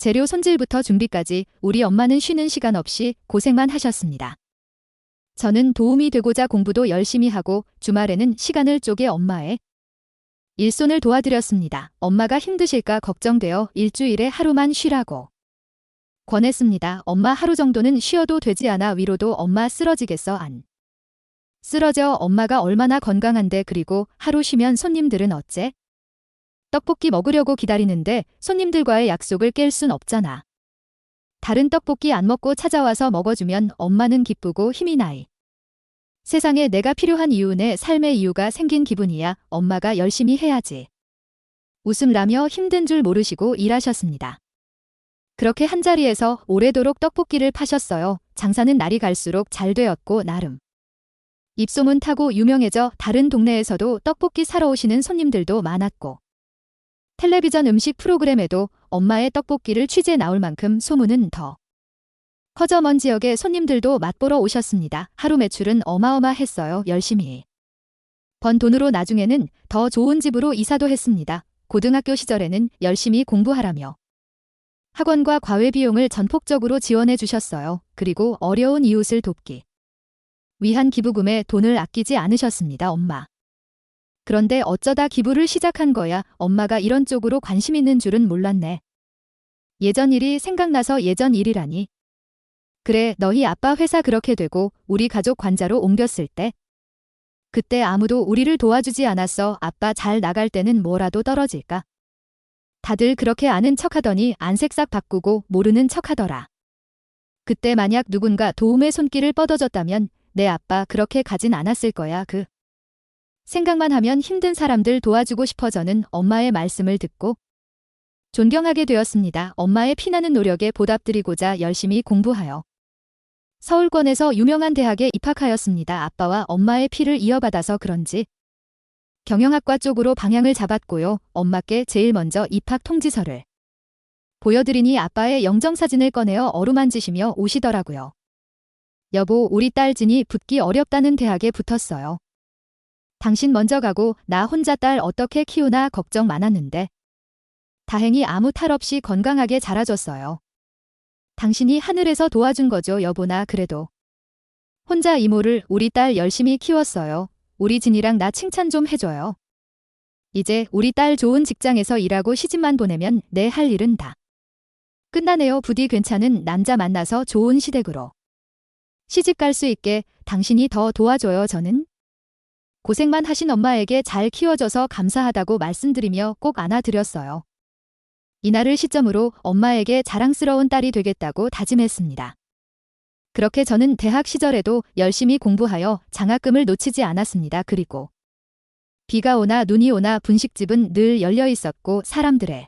재료 손질부터 준비까지 우리 엄마는 쉬는 시간 없이 고생만 하셨습니다. 저는 도움이 되고자 공부도 열심히 하고 주말에는 시간을 쪼개 엄마의 일손을 도와드렸습니다. 엄마가 힘드실까 걱정되어 일주일에 하루만 쉬라고 권했습니다. 엄마 하루 정도는 쉬어도 되지 않아 위로도 엄마 쓰러지겠어 안 쓰러져 엄마가 얼마나 건강한데 그리고 하루 쉬면 손님들은 어째? 떡볶이 먹으려고 기다리는데 손님들과의 약속을 깰 순 없잖아. 다른 떡볶이 안 먹고 찾아와서 먹어주면 엄마는 기쁘고 힘이 나이. 세상에 내가 필요한 이유 내 삶의 이유가 생긴 기분이야. 엄마가 열심히 해야지. 웃음 나며 힘든 줄 모르시고 일하셨습니다. 그렇게 한자리에서 오래도록 떡볶이를 파셨어요. 장사는 날이 갈수록 잘 되었고 나름 입소문 타고 유명해져 다른 동네에서도 떡볶이 사러 오시는 손님들도 많았고 텔레비전 음식 프로그램에도 엄마의 떡볶이를 취재 나올 만큼 소문은 더 커져 먼 지역의 손님들도 맛보러 오셨습니다. 하루 매출은 어마어마했어요. 열심히 번 돈으로 나중에는 더 좋은 집으로 이사도 했습니다. 고등학교 시절에는 열심히 공부하라며 학원과 과외 비용을 전폭적으로 지원해 주셨어요. 그리고 어려운 이웃을 돕기 위한 기부금에 돈을 아끼지 않으셨습니다. 엄마. 그런데 어쩌다 기부를 시작한 거야. 엄마가 이런 쪽으로 관심 있는 줄은 몰랐네. 예전 일이 생각나서 예전 일이라니. 그래, 너희 아빠 회사 그렇게 되고 우리 가족 관자로 옮겼을 때 그때 아무도 우리를 도와주지 않았어. 아빠 잘 나갈 때는 뭐라도 떨어질까? 다들 그렇게 아는 척하더니 안색싹 바꾸고 모르는 척하더라. 그때 만약 누군가 도움의 손길을 뻗어줬다면 내 아빠 그렇게 가진 않았을 거야. 그 생각만 하면 힘든 사람들 도와주고 싶어. 저는 엄마의 말씀을 듣고 존경하게 되었습니다. 엄마의 피나는 노력에 보답드리고자 열심히 공부하여 서울권에서 유명한 대학에 입학하였습니다. 아빠와 엄마의 피를 이어받아서 그런지 경영학과 쪽으로 방향을 잡았고요. 엄마께 제일 먼저 입학 통지서를 보여드리니 아빠의 영정사진을 꺼내어 어루만지시며 오시더라고요. 여보, 우리 딸 진이 붙기 어렵다는 대학에 붙었어요. 당신 먼저 가고 나 혼자 딸 어떻게 키우나 걱정 많았는데 다행히 아무 탈 없이 건강하게 자라줬어요. 당신이 하늘에서 도와준 거죠. 여보, 나 그래도 혼자 이모를 우리 딸 열심히 키웠어요. 우리 진이랑 나 칭찬 좀 해줘요. 이제 우리 딸 좋은 직장에서 일하고 시집만 보내면 내 할 일은 다 끝나네요. 부디 괜찮은 남자 만나서 좋은 시댁으로 시집 갈 수 있게 당신이 더 도와줘요. 저는 고생만 하신 엄마에게 잘 키워줘서 감사하다고 말씀드리며 꼭 안아드렸어요. 이날을 시점으로 엄마에게 자랑스러운 딸이 되겠다고 다짐했습니다. 그렇게 저는 대학 시절에도 열심히 공부하여 장학금을 놓치지 않았습니다. 그리고 비가 오나 눈이 오나 분식집은 늘 열려 있었고 사람들의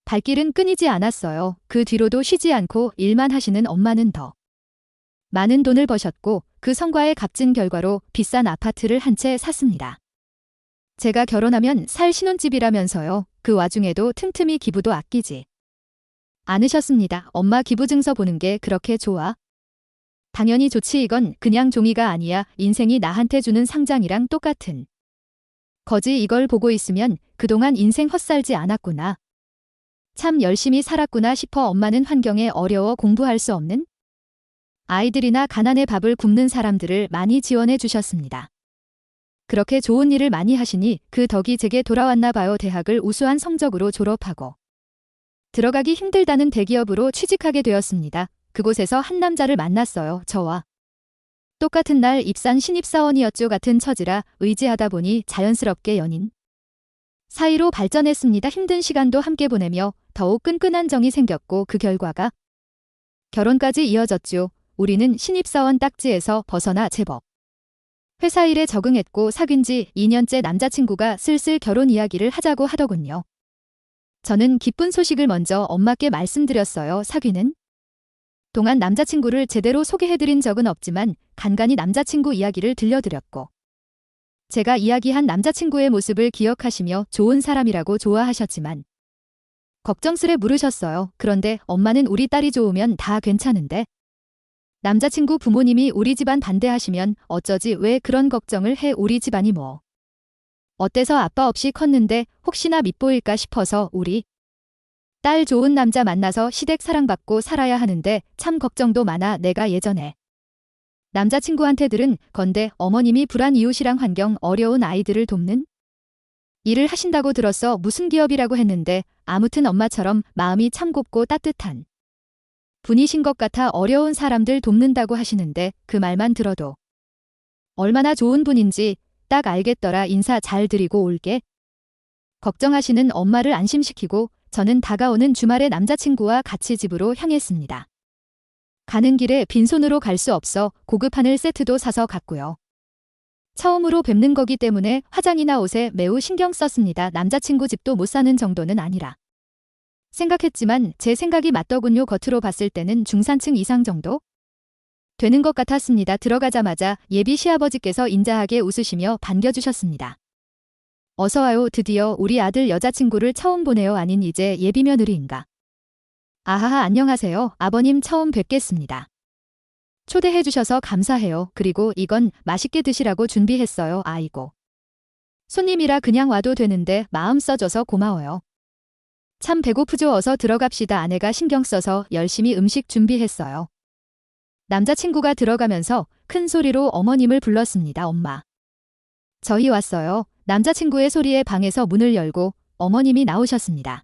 발길은 끊이지 않았어요. 그 뒤로도 쉬지 않고 일만 하시는 엄마는 더 많은 돈을 버셨고 그 성과에 값진 결과로 비싼 아파트를 한 채 샀습니다. 제가 결혼하면 살 신혼집이라면서요. 그 와중에도 틈틈이 기부도 아끼지 않으셨습니다. 엄마 기부 증서 보는 게 그렇게 좋아? 당연히 좋지. 이건 그냥 종이가 아니야. 인생이 나한테 주는 상장이랑 똑같은 거지. 이걸 보고 있으면 그동안 인생 헛살지 않았구나. 참 열심히 살았구나 싶어. 엄마는 환경에 어려워 공부할 수 없는 아이들이나 가난해 밥을 굶는 사람들을 많이 지원해 주셨습니다. 그렇게 좋은 일을 많이 하시니 그 덕이 제게 돌아왔나 봐요. 대학을 우수한 성적으로 졸업하고 들어가기 힘들다는 대기업으로 취직하게 되었습니다. 그곳에서 한 남자를 만났어요. 저와 똑같은 날 입사한 신입사원이었죠. 같은 처지라 의지하다 보니 자연스럽게 연인 사이로 발전했습니다. 힘든 시간도 함께 보내며 더욱 끈끈한 정이 생겼고 그 결과가 결혼까지 이어졌죠. 우리는 신입사원 딱지에서 벗어나 제법 회사 일에 적응했고 사귄 지 2년째 남자친구가 슬슬 결혼 이야기를 하자고 하더군요. 저는 기쁜 소식을 먼저 엄마께 말씀드렸어요. 사귀는 동안 남자친구를 제대로 소개해드린 적은 없지만 간간히 남자친구 이야기를 들려드렸고 제가 이야기한 남자친구의 모습을 기억하시며 좋은 사람이라고 좋아하셨지만 걱정스레 물으셨어요. 그런데 엄마는 우리 딸이 좋으면 다 괜찮은데 남자친구 부모님이 우리 집안 반대하시면 어쩌지 왜 그런 걱정을 해. 우리 집안이 뭐 어때서 아빠 없이 컸는데 혹시나 밉보일까 싶어서 우리 딸 좋은 남자 만나서 시댁 사랑받고 살아야 하는데 참 걱정도 많아. 내가 예전에 남자친구한테 들은 건데 어머님이 불안 이웃이랑 환경 어려운 아이들을 돕는 일을 하신다고 들었어. 무슨 기업이라고 했는데 아무튼 엄마처럼 마음이 참 곱고 따뜻한 분이신 것 같아. 어려운 사람들 돕는다고 하시는데 그 말만 들어도 얼마나 좋은 분인지 딱 알겠더라. 인사 잘 드리고 올게. 걱정하시는 엄마를 안심시키고 저는 다가오는 주말에 남자친구와 같이 집으로 향했습니다. 가는 길에 빈손으로 갈 수 없어 고급 하늘 세트도 사서 갔고요. 처음으로 뵙는 거기 때문에 화장이나 옷에 매우 신경 썼습니다. 남자친구 집도 못 사는 정도는 아니라 생각했지만 제 생각이 맞더군요. 겉으로 봤을 때는 중산층 이상 정도 되는 것 같았습니다. 들어가자마자 예비 시아버지께서 인자하게 웃으시며 반겨주셨습니다. 어서와요. 드디어 우리 아들 여자친구를 처음 보네요. 아닌 이제 예비 며느리인가. 아하하 안녕하세요. 아버님 처음 뵙겠습니다. 초대해 주셔서 감사해요. 그리고 이건 맛있게 드시라고 준비했어요. 아이고. 손님이라 그냥 와도 되는데 마음 써줘서 고마워요. 참 배고프죠. 어서 들어갑시다. 아내가 신경 써서 열심히 음식 준비했어요. 남자친구가 들어가면서 큰 소리로 어머님을 불렀습니다. 엄마. 저희 왔어요. 남자친구의 소리에 방에서 문을 열고 어머님이 나오셨습니다.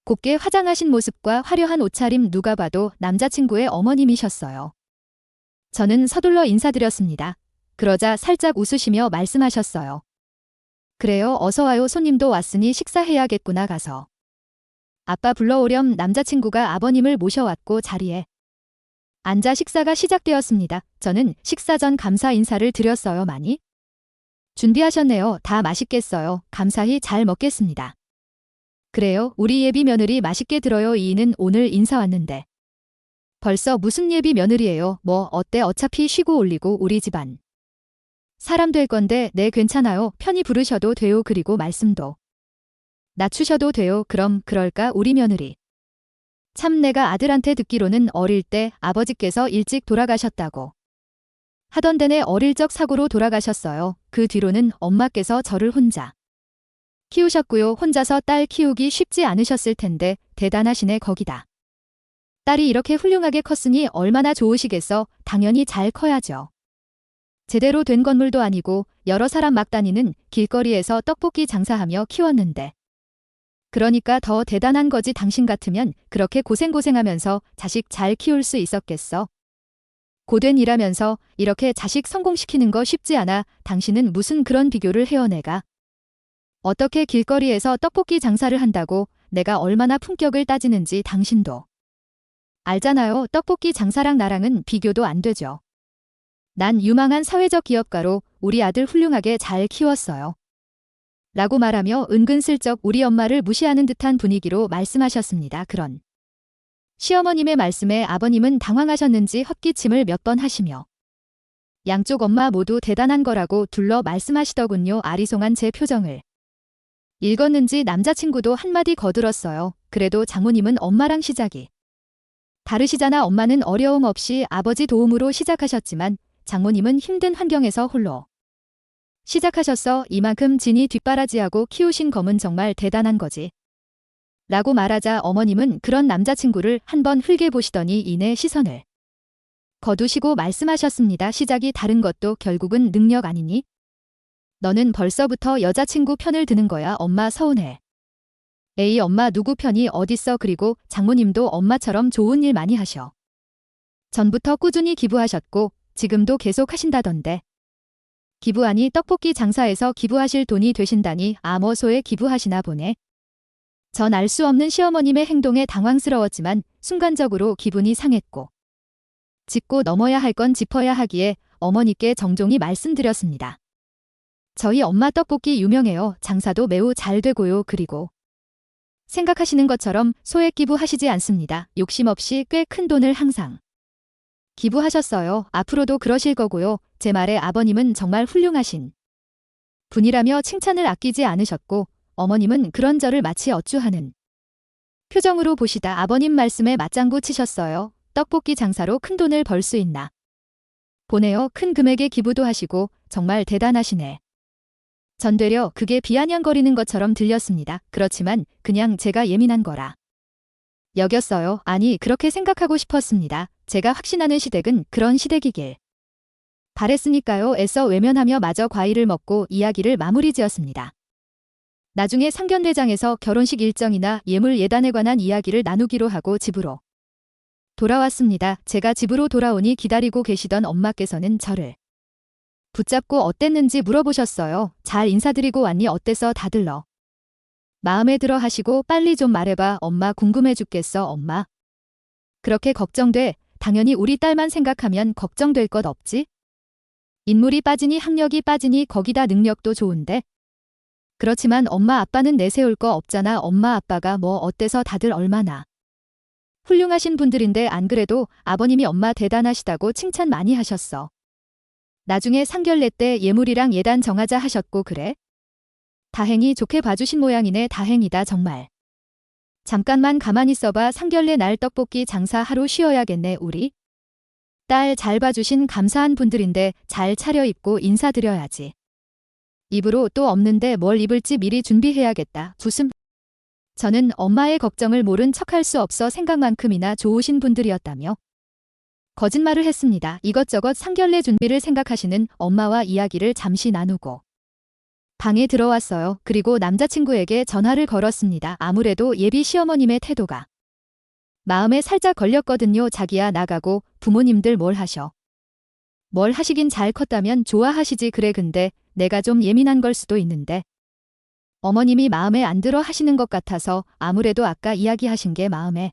곱게 화장하신 모습과 화려한 옷차림 누가 봐도 남자친구의 어머님이셨어요. 저는 서둘러 인사드렸습니다. 그러자 살짝 웃으시며 말씀하셨어요. 그래요. 어서와요. 손님도 왔으니 식사해야겠구나. 가서. 아빠 불러오렴. 남자친구가 아버님을 모셔왔고 자리에 앉아 식사가 시작되었습니다. 저는 식사 전 감사 인사를 드렸어요. 많이 준비하셨네요. 다 맛있겠어요. 감사히 잘 먹겠습니다. 그래요. 우리 예비 며느리 맛있게 들어요. 이인은 오늘 인사 왔는데. 벌써 무슨 예비 며느리예요. 뭐 어때 어차피 쉬고 올리고 우리 집안 사람 될 건데. 네 괜찮아요. 편히 부르셔도 돼요. 그리고 말씀도 낮추셔도 돼요. 그럼 그럴까 우리 며느리. 참 내가 아들한테 듣기로는 어릴 때 아버지께서 일찍 돌아가셨다고 하던데네. 어릴 적 사고로 돌아가셨어요. 그 뒤로는 엄마께서 저를 혼자 키우셨고요. 혼자서 딸 키우기 쉽지 않으셨을 텐데 대단하시네. 거기다 딸이 이렇게 훌륭하게 컸으니 얼마나 좋으시겠어. 당연히 잘 커야죠. 제대로 된 건물도 아니고 여러 사람 막 다니는 길거리에서 떡볶이 장사하며 키웠는데. 그러니까 더 대단한 거지. 당신 같으면 그렇게 고생하면서 자식 잘 키울 수 있었겠어? 고된 일하면서 이렇게 자식 성공시키는 거 쉽지 않아. 당신은 무슨 그런 비교를 해요. 내가 어떻게 길거리에서 떡볶이 장사를 한다고 내가 얼마나 품격을 따지는지 당신도 알잖아요. 떡볶이 장사랑 나랑은 비교도 안 되죠. 난 유망한 사회적 기업가로 우리 아들 훌륭하게 잘 키웠어요. 라고 말하며 은근슬쩍 우리 엄마를 무시하는 듯한 분위기로 말씀하셨습니다. 그런 시어머님의 말씀에 아버님은 당황하셨는지 헛기침을 몇 번 하시며 양쪽 엄마 모두 대단한 거라고 둘러 말씀하시더군요. 아리송한 제 표정을 읽었는지 남자친구도 한마디 거들었어요. 그래도 장모님은 엄마랑 시작이 다르시잖아. 엄마는 어려움 없이 아버지 도움으로 시작하셨지만 장모님은 힘든 환경에서 홀로 시작하셨어. 이만큼 진이 뒷바라지하고 키우신 검은 정말 대단한 거지. 라고 말하자 어머님은 그런 남자친구를 한번 흘게 보시더니 이내 시선을 거두시고 말씀하셨습니다. 시작이 다른 것도 결국은 능력 아니니? 너는 벌써부터 여자친구 편을 드는 거야. 엄마 서운해. 에이 엄마 누구 편이 어딨어. 그리고 장모님도 엄마처럼 좋은 일 많이 하셔. 전부터 꾸준히 기부하셨고 지금도 계속 하신다던데. 기부하니 떡볶이 장사에서 기부하실 돈이 되신다니 암호소에 기부하시나 보네. 전 알 수 없는 시어머님의 행동에 당황스러웠지만 순간적으로 기분이 상했고 짚고 넘어야 할 건 짚어야 하기에 어머니께 정종히 말씀드렸습니다. 저희 엄마 떡볶이 유명해요. 장사도 매우 잘 되고요. 그리고 생각하시는 것처럼 소액 기부하시지 않습니다. 욕심 없이 꽤 큰 돈을 항상 기부하셨어요. 앞으로도 그러실 거고요. 제 말에 아버님은 정말 훌륭하신 분이라며 칭찬을 아끼지 않으셨고 어머님은 그런 저를 마치 어쭈하는 표정으로 보시다 아버님 말씀에 맞장구 치셨어요. 떡볶이 장사로 큰 돈을 벌 수 있나 보네요. 큰 금액의 기부도 하시고 정말 대단하시네. 전 되려 그게 비아냥거리는 것처럼 들렸습니다. 그렇지만 그냥 제가 예민한 거라 여겼어요. 아니, 그렇게 생각하고 싶었습니다. 제가 확신하는 시댁은 그런 시댁이길 바랬으니까요. 애써 외면하며 마저 과일을 먹고 이야기를 마무리 지었습니다. 나중에 상견례장에서 결혼식 일정이나 예물 예단에 관한 이야기를 나누기로 하고 집으로 돌아왔습니다. 제가 집으로 돌아오니 기다리고 계시던 엄마께서는 저를 붙잡고 어땠는지 물어보셨어요. 잘 인사드리고 왔니? 어때서 다들 너 마음에 들어 하시고 빨리 좀 말해봐. 엄마 궁금해 죽겠어. 엄마 그렇게 걱정돼. 당연히 우리 딸만 생각하면 걱정될 것 없지? 인물이 빠지니 학력이 빠지니 거기다 능력도 좋은데. 그렇지만 엄마 아빠는 내세울 거 없잖아. 엄마 아빠가 뭐 어때서 다들 얼마나 훌륭하신 분들인데 안 그래도 아버님이 엄마 대단하시다고 칭찬 많이 하셨어. 나중에 상견례 때 예물이랑 예단 정하자 하셨고 그래? 다행히 좋게 봐주신 모양이네. 다행이다 정말. 잠깐만 가만히 있어봐. 상견례 날 떡볶이 장사 하루 쉬어야겠네. 우리 딸 잘 봐주신 감사한 분들인데 잘 차려입고 인사드려야지. 입으로 또 없는데 뭘 입을지 미리 준비해야겠다. 웃음. 저는 엄마의 걱정을 모른 척할 수 없어 생각만큼이나 좋으신 분들이었다며 거짓말을 했습니다. 이것저것 상견례 준비를 생각하시는 엄마와 이야기를 잠시 나누고 방에 들어왔어요. 그리고 남자친구에게 전화를 걸었습니다. 아무래도 예비 시어머님의 태도가 마음에 살짝 걸렸거든요. 자기야 나가고 부모님들 뭘 하셔. 뭘 하시긴 잘 컸다면 좋아하시지. 그래 근데 내가 좀 예민한 걸 수도 있는데 어머님이 마음에 안 들어 하시는 것 같아서 아무래도 아까 이야기하신 게 마음에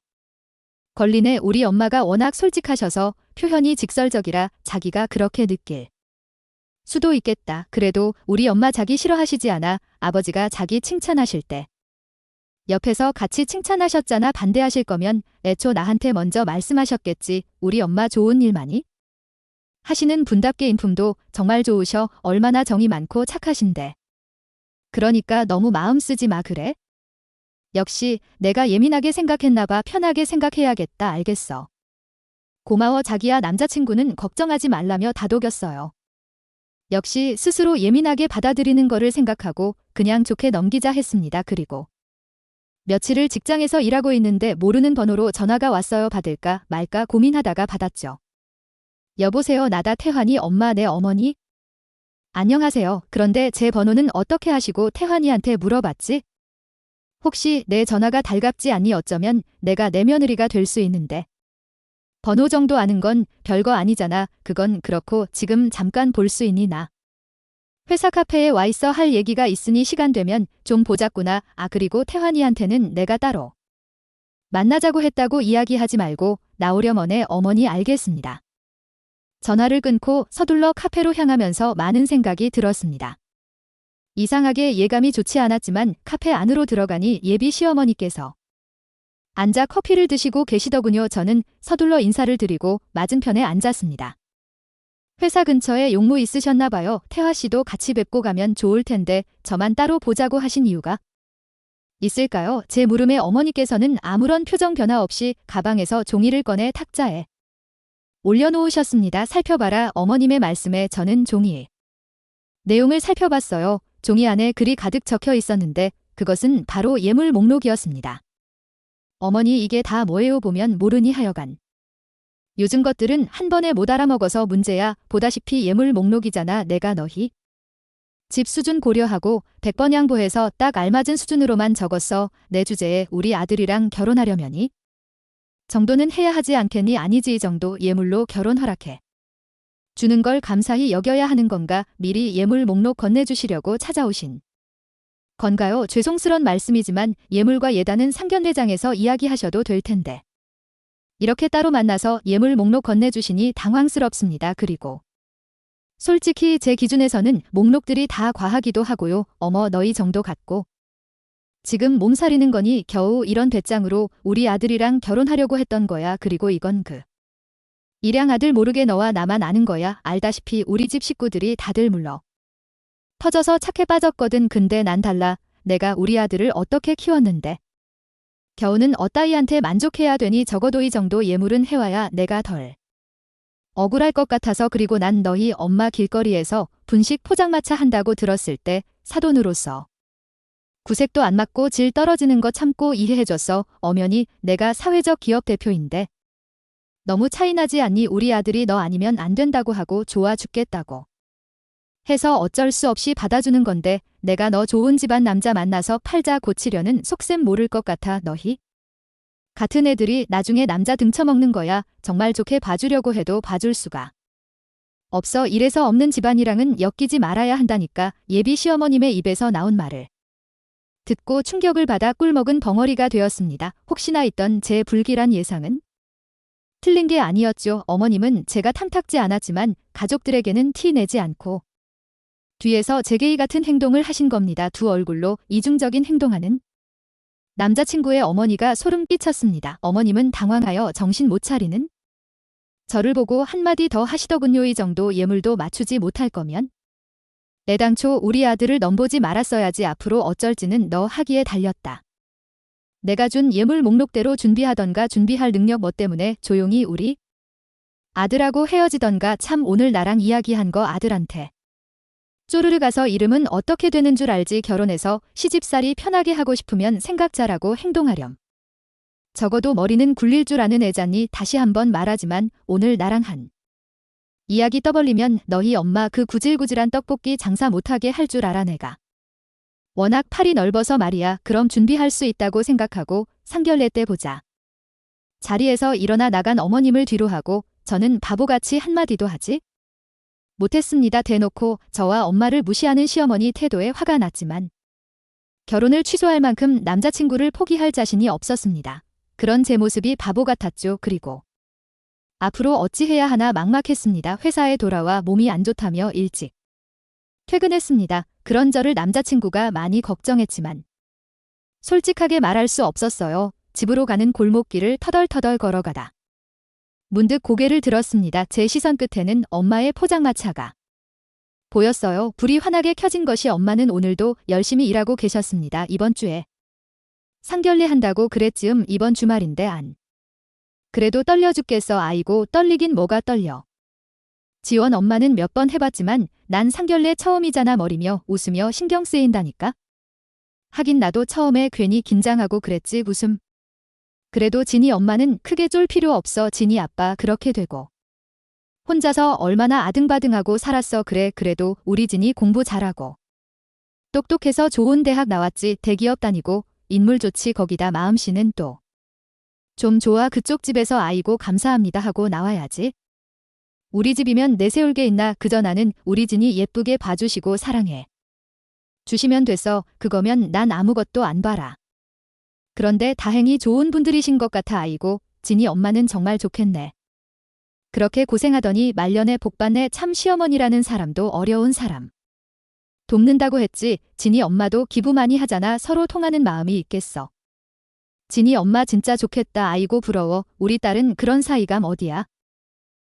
걸리네. 우리 엄마가 워낙 솔직하셔서 표현이 직설적이라 자기가 그렇게 느낄 수도 있겠다. 그래도 우리 엄마 자기 싫어하시지 않아. 아버지가 자기 칭찬하실 때 옆에서 같이 칭찬하셨잖아. 반대하실 거면 애초 나한테 먼저 말씀하셨겠지. 우리 엄마 좋은 일만이 하시는 분답게 인품도 정말 좋으셔. 얼마나 정이 많고 착하신데. 그러니까 너무 마음 쓰지 마. 그래? 역시 내가 예민하게 생각했나 봐. 편하게 생각해야겠다. 알겠어. 고마워 자기야. 남자친구는 걱정하지 말라며 다독였어요. 역시 스스로 예민하게 받아들이는 거를 생각하고 그냥 좋게 넘기자 했습니다. 그리고 며칠을 직장에서 일하고 있는데 모르는 번호로 전화가 왔어요. 받을까 말까 고민하다가 받았죠. 여보세요. 나다. 태환이 엄마. 네 어머니? 안녕하세요. 그런데 제 번호는 어떻게 하시고 태환이한테 물어봤지? 혹시 내 전화가 달갑지 않니? 어쩌면 내가 내 며느리가 될 수 있는데. 번호 정도 아는 건 별거 아니잖아. 그건 그렇고 지금 잠깐 볼 수 있니? 나 회사 카페에 와 있어. 할 얘기가 있으니 시간 되면 좀 보자꾸나. 아 그리고 태환이한테는 내가 따로 만나자고 했다고 이야기하지 말고 나오려머네. 어머니 알겠습니다. 전화를 끊고 서둘러 카페로 향하면서 많은 생각이 들었습니다. 이상하게 예감이 좋지 않았지만 카페 안으로 들어가니 예비 시어머니께서 앉아 커피를 드시고 계시더군요. 저는 서둘러 인사를 드리고 맞은편에 앉았습니다. 회사 근처에 용무 있으셨나 봐요. 태화 씨도 같이 뵙고 가면 좋을 텐데 저만 따로 보자고 하신 이유가 있을까요? 제 물음에 어머니께서는 아무런 표정 변화 없이 가방에서 종이를 꺼내 탁자에 올려놓으셨습니다. 살펴봐라. 어머님의 말씀에 저는 종이의 내용을 살펴봤어요. 종이 안에 글이 가득 적혀 있었는데 그것은 바로 예물 목록이었습니다. 어머니 이게 다 뭐예요? 보면 모르니 하여간 요즘 것들은 한 번에 못 알아먹어서 문제야. 보다시피 예물 목록이잖아. 내가 너희 집 수준 고려하고 100번 양보해서 딱 알맞은 수준으로만 적었어. 내 주제에 우리 아들이랑 결혼하려면이 정도는 해야 하지 않겠니? 아니지. 이 정도 예물로 결혼 허락해 주는 걸 감사히 여겨야 하는 건가? 미리 예물 목록 건네주시려고 찾아오신 건가요? 죄송스런 말씀이지만 예물과 예단은 상견례장에서 이야기하셔도 될 텐데 이렇게 따로 만나서 예물 목록 건네주시니 당황스럽습니다. 그리고 솔직히 제 기준에서는 목록들이 다 과하기도 하고요. 어머 너희 정도 갖고 지금 몸살이는 거니? 겨우 이런 배짱으로 우리 아들이랑 결혼하려고 했던 거야. 그리고 이건 그 일양 아들 모르게 너와 나만 아는 거야. 알다시피 우리 집 식구들이 다들 물러 터져서 착해 빠졌거든. 근데 난 달라. 내가 우리 아들을 어떻게 키웠는데 겨우는 어따이한테 만족해야 되니 적어도 이 정도 예물은 해와야 내가 덜 억울할 것 같아서. 그리고 난 너희 엄마 길거리에서 분식 포장마차 한다고 들었을 때 사돈으로서 구색도 안 맞고 질 떨어지는 거 참고 이해해줬어. 엄연히 내가 사회적 기업 대표인데. 너무 차이나지 않니? 우리 아들이 너 아니면 안 된다고 하고 좋아 죽겠다고 해서 어쩔 수 없이 받아주는 건데 내가 너 좋은 집안 남자 만나서 팔자 고치려는 속셈 모를 것 같아. 너희 같은 애들이 나중에 남자 등쳐먹는 거야. 정말 좋게 봐주려고 해도 봐줄 수가 없어. 이래서 없는 집안이랑은 엮이지 말아야 한다니까. 예비 시어머님의 입에서 나온 말을 듣고 충격을 받아 꿀먹은 벙어리가 되었습니다. 혹시나 있던 제 불길한 예상은 틀린 게 아니었죠. 어머님은 제가 탐탁지 않았지만 가족들에게는 티 내지 않고 뒤에서 제게이 같은 행동을 하신 겁니다. 두 얼굴로 이중적인 행동하는 남자친구의 어머니가 소름 끼쳤습니다. 어머님은 당황하여 정신 못 차리는 저를 보고 한마디 더 하시더군요. 이 정도 예물도 맞추지 못할 거면 애당초 우리 아들을 넘보지 말았어야지. 앞으로 어쩔지는 너 하기에 달렸다. 내가 준 예물 목록대로 준비하던가. 준비할 능력 뭐 때문에 조용히 우리 아들하고 헤어지던가. 참 오늘 나랑 이야기한 거 아들한테 쪼르르 가서 이름은 어떻게 되는 줄 알지. 결혼해서 시집살이 편하게 하고 싶으면 생각 잘하고 행동하렴. 적어도 머리는 굴릴 줄 아는 애잖니. 다시 한번 말하지만 오늘 나랑 한 이야기 떠벌리면 너희 엄마 그 구질구질한 떡볶이 장사 못하게 할 줄 알아. 내가 워낙 팔이 넓어서 말이야. 그럼 준비할 수 있다고 생각하고 상견례 때 보자. 자리에서 일어나 나간 어머님을 뒤로 하고 저는 바보같이 한마디도 하지 못했습니다. 대놓고 저와 엄마를 무시하는 시어머니 태도에 화가 났지만 결혼을 취소할 만큼 남자친구를 포기할 자신이 없었습니다. 그런 제 모습이 바보 같았죠. 그리고 앞으로 어찌해야 하나 막막했습니다. 회사에 돌아와 몸이 안 좋다며 일찍 퇴근했습니다. 그런 저를 남자친구가 많이 걱정했지만 솔직하게 말할 수 없었어요. 집으로 가는 골목길을 터덜터덜 걸어가다 문득 고개를 들었습니다. 제 시선 끝에는 엄마의 포장마차가 보였어요. 불이 환하게 켜진 것이 엄마는 오늘도 열심히 일하고 계셨습니다. 이번 주에 상견례 한다고 그랬지음. 이번 주말인데 안 그래도 떨려 죽겠어. 아이고 떨리긴 뭐가 떨려. 지원 엄마는 몇 번 해봤지만 난 상견례 처음이잖아. 머리며 웃으며 신경 쓰인다니까. 하긴 나도 처음에 괜히 긴장하고 그랬지. 웃음. 그래도 진이 엄마는 크게 쫄 필요 없어. 진이 아빠 그렇게 되고 혼자서 얼마나 아등바등하고 살았어. 그래 그래도 우리 진이 공부 잘하고 똑똑해서 좋은 대학 나왔지. 대기업 다니고 인물 좋지. 거기다 마음씨는 또 좀 좋아. 그쪽 집에서 아이고 감사합니다 하고 나와야지. 우리 집이면 내세울 게 있나. 그저 나는 우리 진이 예쁘게 봐주시고 사랑해 주시면 됐어. 그거면 난 아무것도 안 바라. 그런데 다행히 좋은 분들이신 것 같아. 아이고 진이 엄마는 정말 좋겠네. 그렇게 고생하더니 말년에 복받네. 참 시어머니라는 사람도 어려운 사람 돕는다고 했지. 진이 엄마도 기부 많이 하잖아. 서로 통하는 마음이 있겠어. 진이 엄마 진짜 좋겠다. 아이고 부러워. 우리 딸은 그런 사이감 어디야.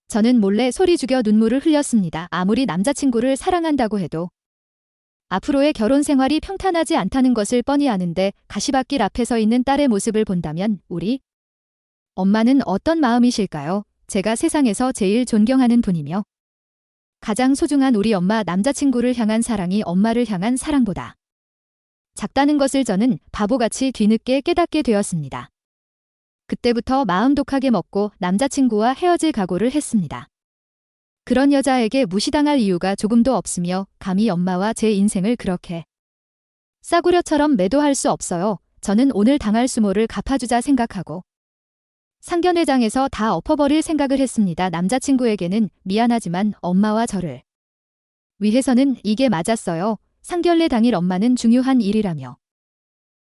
저는 몰래 소리 죽여 눈물을 흘렸습니다. 아무리 남자친구를 사랑한다고 해도 앞으로의 결혼 생활이 평탄하지 않다는 것을 뻔히 아는데 가시밭길 앞에 서 있는 딸의 모습을 본다면 우리 엄마는 어떤 마음이실까요? 제가 세상에서 제일 존경하는 분이며 가장 소중한 우리 엄마. 남자친구를 향한 사랑이 엄마를 향한 사랑보다 작다는 것을 저는 바보같이 뒤늦게 깨닫게 되었습니다. 그때부터 마음 독하게 먹고 남자친구와 헤어질 각오를 했습니다. 그런 여자에게 무시당할 이유가 조금도 없으며 감히 엄마와 제 인생을 그렇게 싸구려처럼 매도할 수 없어요. 저는 오늘 당할 수모를 갚아주자 생각하고 상견례장에서 다 엎어버릴 생각을 했습니다. 남자친구에게는 미안하지만 엄마와 저를 위해서는 이게 맞았어요. 상견례 당일 엄마는 중요한 일이라며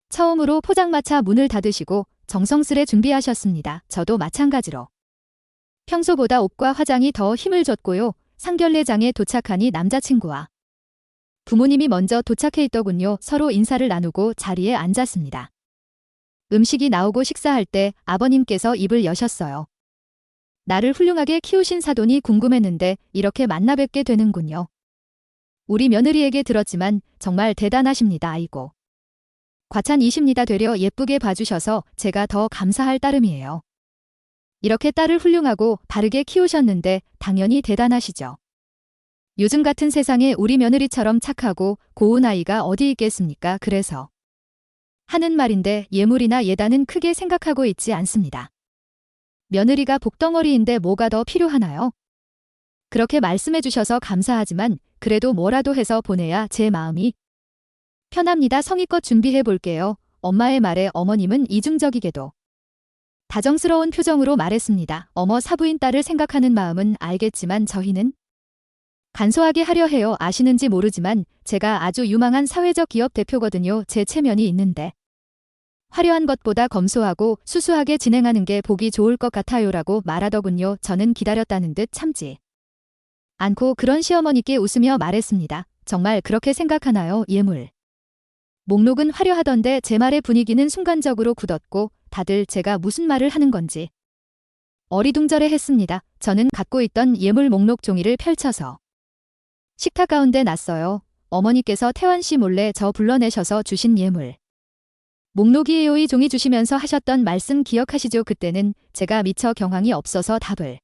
처음으로 포장마차 문을 닫으시고 정성스레 준비하셨습니다. 저도 마찬가지로 평소보다 옷과 화장이 더 힘을 줬고요. 상견례장에 도착하니 남자친구와 부모님이 먼저 도착해 있더군요. 서로 인사를 나누고 자리에 앉았습니다. 음식이 나오고 식사할 때 아버님께서 입을 여셨어요. 나를 훌륭하게 키우신 사돈이 궁금했는데 이렇게 만나 뵙게 되는군요. 우리 며느리에게 들었지만 정말 대단하십니다. 아이고. 과찬이십니다. 되려 예쁘게 봐주셔서 제가 더 감사할 따름이에요. 이렇게 딸을 훌륭하고 바르게 키우셨는데 당연히 대단하시죠. 요즘 같은 세상에 우리 며느리처럼 착하고 고운 아이가 어디 있겠습니까? 그래서 하는 말인데 예물이나 예단은 크게 생각하고 있지 않습니다. 며느리가 복덩어리인데 뭐가 더 필요하나요? 그렇게 말씀해 주셔서 감사하지만 그래도 뭐라도 해서 보내야 제 마음이 편합니다. 성의껏 준비해 볼게요. 엄마의 말에 어머님은 이중적이게도 다정스러운 표정으로 말했습니다. 어머 사부인 딸을 생각하는 마음은 알겠지만 저희는 간소하게 하려 해요. 아시는지 모르지만 제가 아주 유망한 사회적 기업 대표거든요. 제 체면이 있는데 화려한 것보다 검소하고 수수하게 진행하는 게 보기 좋을 것 같아요라고 말하더군요. 저는 기다렸다는 듯 참지 않고 그런 시어머니께 웃으며 말했습니다. 정말 그렇게 생각하나요? 예물 목록은 화려하던데 제 말의 분위기는 순간적으로 굳었고 다들 제가 무슨 말을 하는 건지 어리둥절해 했습니다. 저는 갖고 있던 예물 목록 종이를 펼쳐서 식탁 가운데 놨어요. 어머니께서 태환 씨 몰래 저 불러내셔서 주신 예물 목록이에요. 이 종이 주시면서 하셨던 말씀 기억하시죠? 그때는 제가 미처 경황이 없어서 답을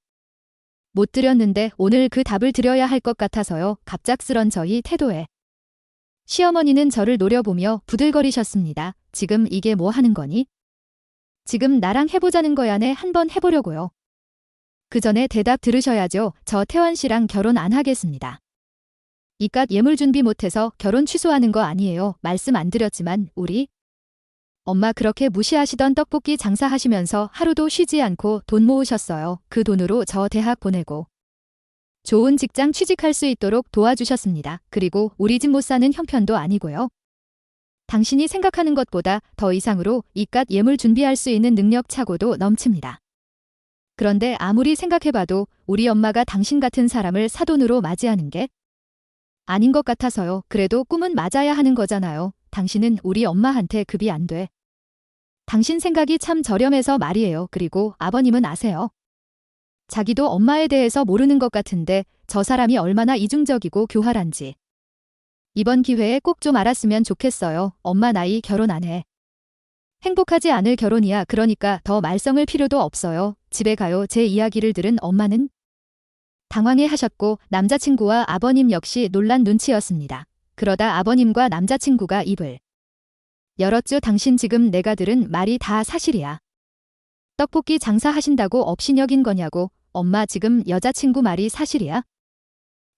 못 드렸는데 오늘 그 답을 드려야 할 것 같아서요. 갑작스런 저희 태도에 시어머니는 저를 노려보며 부들거리셨습니다. 지금 이게 뭐 하는 거니? 지금 나랑 해보자는 거야. 네, 한번 해보려고요. 그 전에 대답 들으셔야죠. 저 태환 씨랑 결혼 안 하겠습니다. 이깟 예물 준비 못해서 결혼 취소하는 거 아니에요. 말씀 안 드렸지만 우리 엄마 그렇게 무시하시던 떡볶이 장사하시면서 하루도 쉬지 않고 돈 모으셨어요. 그 돈으로 저 대학 보내고 좋은 직장 취직할 수 있도록 도와주셨습니다. 그리고 우리 집 못 사는 형편도 아니고요. 당신이 생각하는 것보다 더 이상으로 이깟 예물 준비할 수 있는 능력 차고도 넘칩니다. 그런데 아무리 생각해봐도 우리 엄마가 당신 같은 사람을 사돈으로 맞이하는 게 아닌 것 같아서요. 그래도 꿈은 맞아야 하는 거잖아요. 당신은 우리 엄마한테 급이 안 돼. 당신 생각이 참 저렴해서 말이에요. 그리고 아버님은 아세요? 자기도 엄마에 대해서 모르는 것 같은데 저 사람이 얼마나 이중적이고 교활한지. 이번 기회에 꼭 좀 알았으면 좋겠어요. 엄마 나이 결혼 안 해. 행복하지 않을 결혼이야. 그러니까 더 말썽을 필요도 없어요. 집에 가요. 제 이야기를 들은 엄마는 당황해 하셨고 남자친구와 아버님 역시 놀란 눈치였습니다. 그러다 아버님과 남자친구가 입을 열었죠. 당신 지금 내가 들은 말이 다 사실이야. 떡볶이 장사하신다고 업신여긴 거냐고. 엄마 지금 여자친구 말이 사실이야?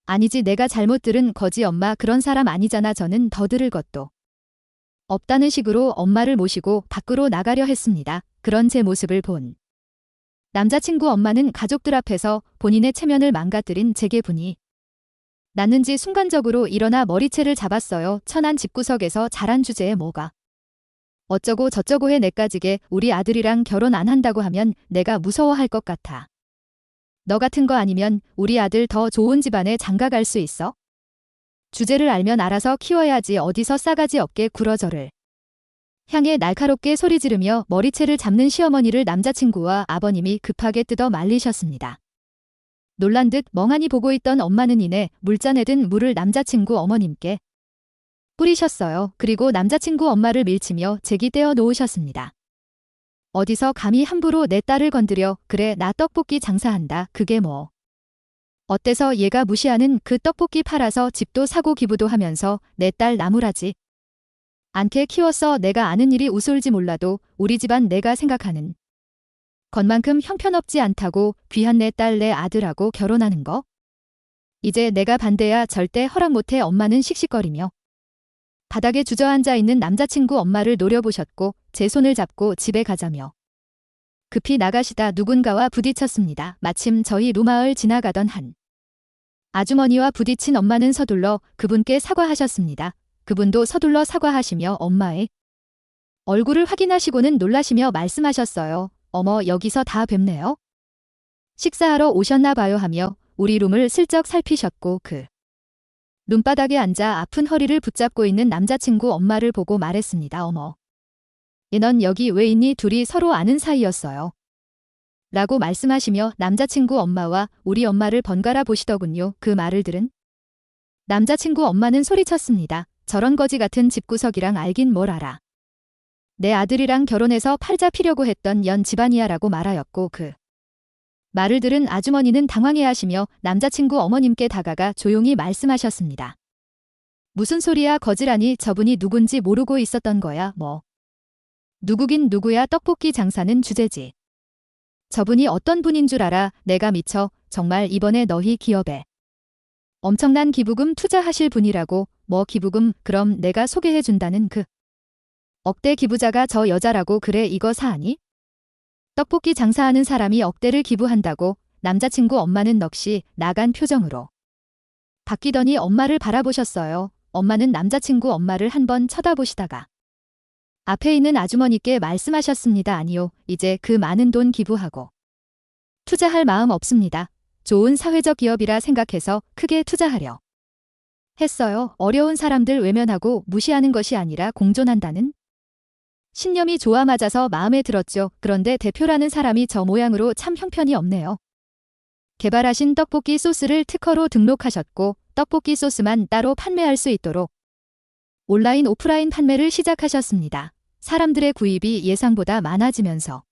아니지 내가 잘못 들은 거지. 엄마 그런 사람 아니잖아. 저는 더 들을 것도 없다는 식으로 엄마를 모시고 밖으로 나가려 했습니다. 그런 제 모습을 본 남자친구 엄마는 가족들 앞에서 본인의 체면을 망가뜨린 제게 분이 났는지 순간적으로 일어나 머리채를 잡았어요. 천안 집구석에서 잘한 주제에 뭐가 어쩌고 저쩌고 해 내까지게 우리 아들이랑 결혼 안 한다고 하면 내가 무서워할 것 같아. 너 같은 거 아니면 우리 아들 더 좋은 집안에 장가갈 수 있어? 주제를 알면 알아서 키워야지. 어디서 싸가지 없게 굴어 저를 향해 날카롭게 소리 지르며 머리채를 잡는 시어머니를 남자친구와 아버님이 급하게 뜯어 말리셨습니다. 놀란 듯 멍하니 보고 있던 엄마는 이내 물잔에 든 물을 남자친구 어머님께 뿌리셨어요. 그리고 남자친구 엄마를 밀치며 제기 떼어 놓으셨습니다. 어디서 감히 함부로 내 딸을 건드려. 그래 나 떡볶이 장사한다. 그게 뭐 어때서 얘가 무시하는 그 떡볶이 팔아서 집도 사고 기부도 하면서 내 딸 나무라지 않게 키웠어. 내가 아는 일이 우스울지 몰라도 우리 집안 내가 생각하는 것만큼 형편없지 않다고 귀한 내 딸 내 아들하고 결혼하는 거? 이제 내가 반대야. 절대 허락 못해. 엄마는 씩씩거리며 바닥에 주저앉아 있는 남자친구 엄마를 노려보셨고 제 손을 잡고 집에 가자며 급히 나가시다 누군가와 부딪혔습니다. 마침 저희 루마을 지나가던 한 아주머니와 부딪힌 엄마는 서둘러 그분께 사과하셨습니다. 그분도 서둘러 사과하시며 엄마의 얼굴을 확인하시고는 놀라시며 말씀하셨어요. 어머 여기서 다 뵙네요. 식사하러 오셨나 봐요 하며 우리 룸을 슬쩍 살피셨고 그 눈바닥에 앉아 아픈 허리를 붙잡고 있는 남자친구 엄마를 보고 말했습니다. 어머. 넌 여기 왜 있니? 둘이 서로 아는 사이였어요. 라고 말씀하시며 남자친구 엄마와 우리 엄마를 번갈아 보시더군요. 그 말을 들은 남자친구 엄마는 소리쳤습니다. 저런 거지 같은 집구석이랑 알긴 뭘 알아. 내 아들이랑 결혼해서 팔 잡히려고 했던 연 집안이야 라고 말하였고 그 말을 들은 아주머니는 당황해하시며 남자친구 어머님께 다가가 조용히 말씀하셨습니다. 무슨 소리야 거지라니. 저분이 누군지 모르고 있었던 거야 뭐. 누구긴 누구야 떡볶이 장사는 주제지. 저분이 어떤 분인 줄 알아. 내가 미쳐. 정말 이번에 너희 기업에 엄청난 기부금 투자하실 분이라고. 뭐 기부금? 그럼 내가 소개해준다는 그 억대 기부자가 저 여자라고. 그래 이거 사하니? 떡볶이 장사하는 사람이 억대를 기부한다고. 남자친구 엄마는 넋이 나간 표정으로 바뀌더니 엄마를 바라보셨어요. 엄마는 남자친구 엄마를 한번 쳐다보시다가 앞에 있는 아주머니께 말씀하셨습니다. 아니요. 이제 그 많은 돈 기부하고 투자할 마음 없습니다. 좋은 사회적 기업이라 생각해서 크게 투자하려 했어요. 어려운 사람들 외면하고 무시하는 것이 아니라 공존한다는 신념이 좋아 맞아서 마음에 들었죠. 그런데 대표라는 사람이 저 모양으로 참 형편이 없네요. 개발하신 떡볶이 소스를 특허로 등록하셨고 떡볶이 소스만 따로 판매할 수 있도록 온라인 오프라인 판매를 시작하셨습니다. 사람들의 구입이 예상보다 많아지면서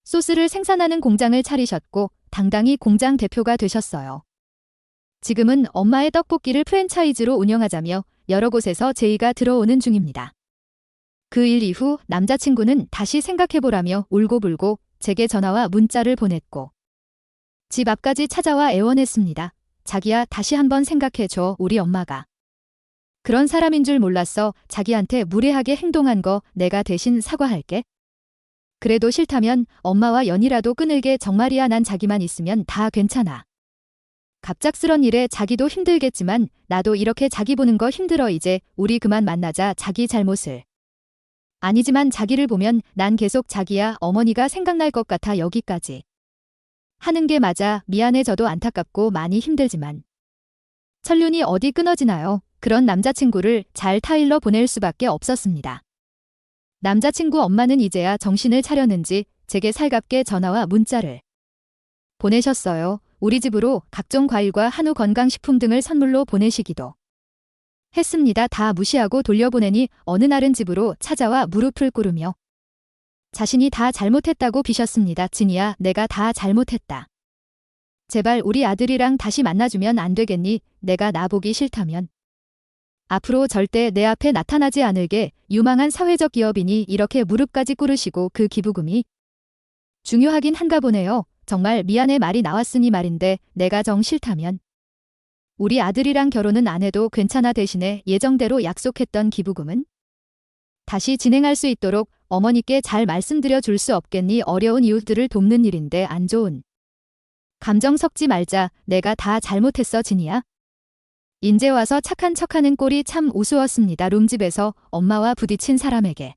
소스를 생산하는 공장을 차리셨고 당당히 공장 대표가 되셨어요. 지금은 엄마의 떡볶이를 프랜차이즈로 운영하자며 여러 곳에서 제의가 들어오는 중입니다. 그 일 이후 남자친구는 다시 생각해보라며 울고불고 제게 전화와 문자를 보냈고 집 앞까지 찾아와 애원했습니다. 자기야 다시 한번 생각해줘. 우리 엄마가 그런 사람인 줄 몰랐어. 자기한테 무례하게 행동한 거 내가 대신 사과할게. 그래도 싫다면 엄마와 연이라도 끊을게. 정말이야. 난 자기만 있으면 다 괜찮아. 갑작스런 일에 자기도 힘들겠지만 나도 이렇게 자기 보는 거 힘들어. 이제 우리 그만 만나자. 자기 잘못을 아니지만 자기를 보면 난 계속 자기야 어머니가 생각날 것 같아. 여기까지 하는 게 맞아. 미안해. 저도 안타깝고 많이 힘들지만 천륜이 어디 끊어지나요? 그런 남자친구를 잘 타일러 보낼 수밖에 없었습니다. 남자친구 엄마는 이제야 정신을 차렸는지 제게 살갑게 전화와 문자를 보내셨어요. 우리 집으로 각종 과일과 한우 건강식품 등을 선물로 보내시기도 했습니다. 다 무시하고 돌려보내니 어느 날은 집으로 찾아와 무릎을 꿇으며 자신이 다 잘못했다고 비셨습니다. 진이야, 내가 다 잘못했다. 제발 우리 아들이랑 다시 만나주면 안 되겠니? 내가 나보기 싫다면 앞으로 절대 내 앞에 나타나지 않을게. 유망한 사회적 기업이니 이렇게 무릎까지 꿇으시고 그 기부금이 중요하긴 한가 보네요. 정말 미안해. 말이 나왔으니 말인데 내가 정 싫다면 우리 아들이랑 결혼은 안 해도 괜찮아. 대신에 예정대로 약속했던 기부금은 다시 진행할 수 있도록 어머니께 잘 말씀드려 줄 수 없겠니? 어려운 이웃들을 돕는 일인데 안 좋은 감정 섞지 말자. 내가 다 잘못했어. 진이야. 인제 와서 착한 척하는 꼴이 참 우스웠습니다. 룸집에서 엄마와 부딪힌 사람에게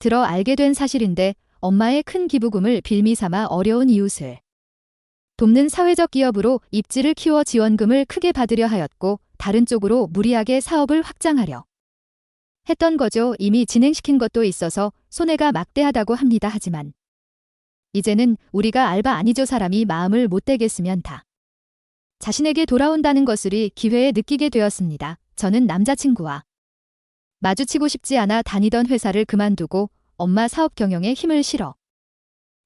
들어 알게 된 사실인데 엄마의 큰 기부금을 빌미 삼아 어려운 이웃을 돕는 사회적 기업으로 입지를 키워 지원금을 크게 받으려 하였고 다른 쪽으로 무리하게 사업을 확장하려 했던 거죠. 이미 진행시킨 것도 있어서 손해가 막대하다고 합니다. 하지만 이제는 우리가 알바 아니죠. 사람이 마음을 못되게 쓰면 다 자신에게 돌아온다는 것을 기회에 느끼게 되었습니다. 저는 남자친구와 마주치고 싶지 않아 다니던 회사를 그만두고 엄마 사업 경영에 힘을 실어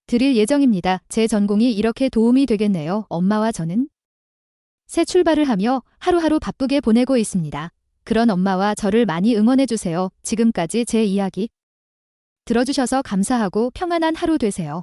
드릴 예정입니다. 제 전공이 이렇게 도움이 되겠네요. 엄마와 저는 새 출발을 하며 하루하루 바쁘게 보내고 있습니다. 그런 엄마와 저를 많이 응원해주세요. 지금까지 제 이야기 들어주셔서 감사하고 평안한 하루 되세요.